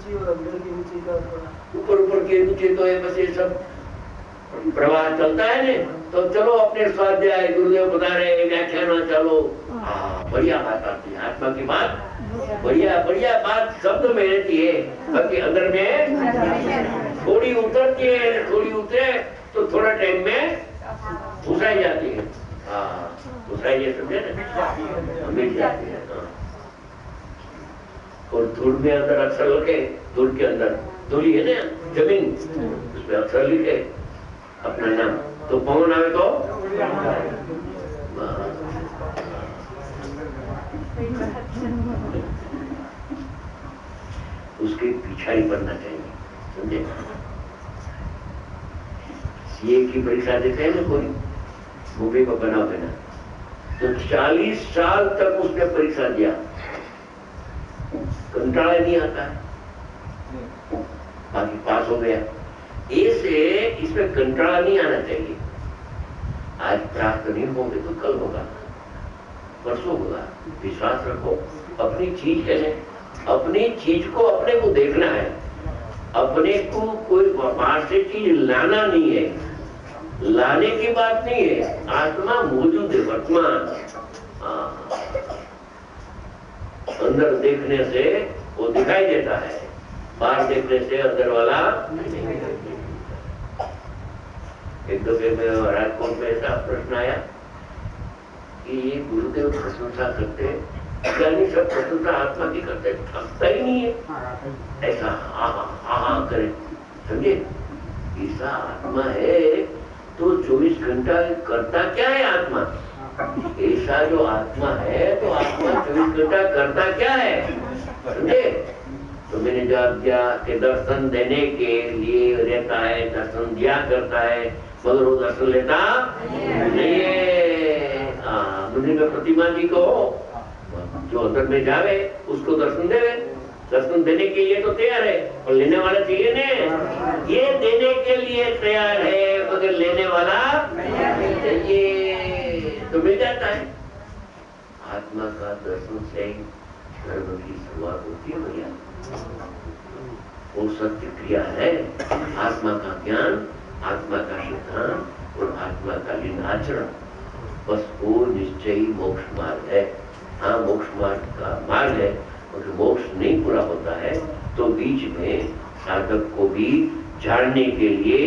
ऊंची और अंदर की ऊंची का ऊपर के नीचे तो ये बस ये सब प्रवाह चलता है ने, तो चलो अपने स्वाध्याय गुरुदेव बता रहे व्याख्यान चलो। हाँ, बढ़िया बात आती है, आत्मा की बात बढ़िया बढ़िया बात शब्द में रहती है, बाकी अंदर में थोड़ी उतरती है, थोड़ी उतरे तो थोड़ा टाइम में घुसाई जाती है। हाँ, घुसाई समझे ना, मिट जाती है। और धूल में अंदर अक्षर लिखे, धूल के अंदर धूली है ना जमीन, उसमें अक्षर लिखे अपना नाम, तो पवन आवे तो उसके पिछाड़ी पड़ना चाहिए, समझे। सीए की परीक्षा देते हैं ना कोई, मुंबई को बना देना, तो 40 साल तक उसने परीक्षा दिया, कंटाला नहीं आता है, बाकी पास हो गया। ऐसे इसमें कंटाला नहीं आना चाहिए। आज प्राप्त नहीं होंगे तो कल होगा, परसों होगा। विश्वास रखो, अपनी चीज है, अपनी चीज को अपने को देखना है, अपने को कोई बाहर से चीज लाना नहीं है, लाने की बात नहीं है। आत्मा मौजूद है वर्तमान, अंदर देखने से वो दिखाई देता है, बाहर देखने से अंदर वाला नहीं। एक दफे में राजकोट में ऐसा प्रश्न आया कि ये गुरुदेव प्रशंसा करते, यानी सब प्रशंसा आत्मा की करते, थकता ही नहीं है, ऐसा हा हा हा हा करे, समझे। ऐसा आत्मा है तो 24 घंटा करता क्या है आत्मा, ऐसा जो आत्मा है तो आत्मा 24 घंटा करता क्या है, समझे। तो मैंने जवाब दिया कि दर्शन देने के लिए रहता है, दर्शन दिया करता है, मगर वो दर्शन लेता नहीं है। मुनि में प्रतिमा जी को जो अंदर में जावे उसको दर्शन देवे, दर्शन देने के लिए तो तैयार है, और लेने वाला चाहिए ने, ये देने के लिए तैयार है मगर लेने वाला चाहिए, तो मिल जाता है। आत्मा का दर्शन से धर्म की शुरुआत होती है भैया, वो सत्य क्रिया है। आत्मा का ज्ञान, आत्मा का सिद्धांत और आत्मा का आचरण, बस वो निश्चयी मोक्ष मार्ग है। हाँ, मोक्ष मार्ग का मार्ग है, और मोक्ष नहीं पूरा होता है तो बीच में साधक को भी जानने के लिए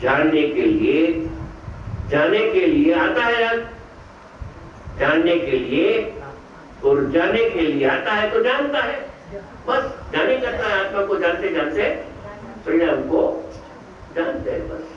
जाने के लिए आता है, जानने के लिए और जाने के लिए आता है तो जानता है, बस जाने करता है। आत्मा को जानते जानते परिणाम को जानते हैं बस।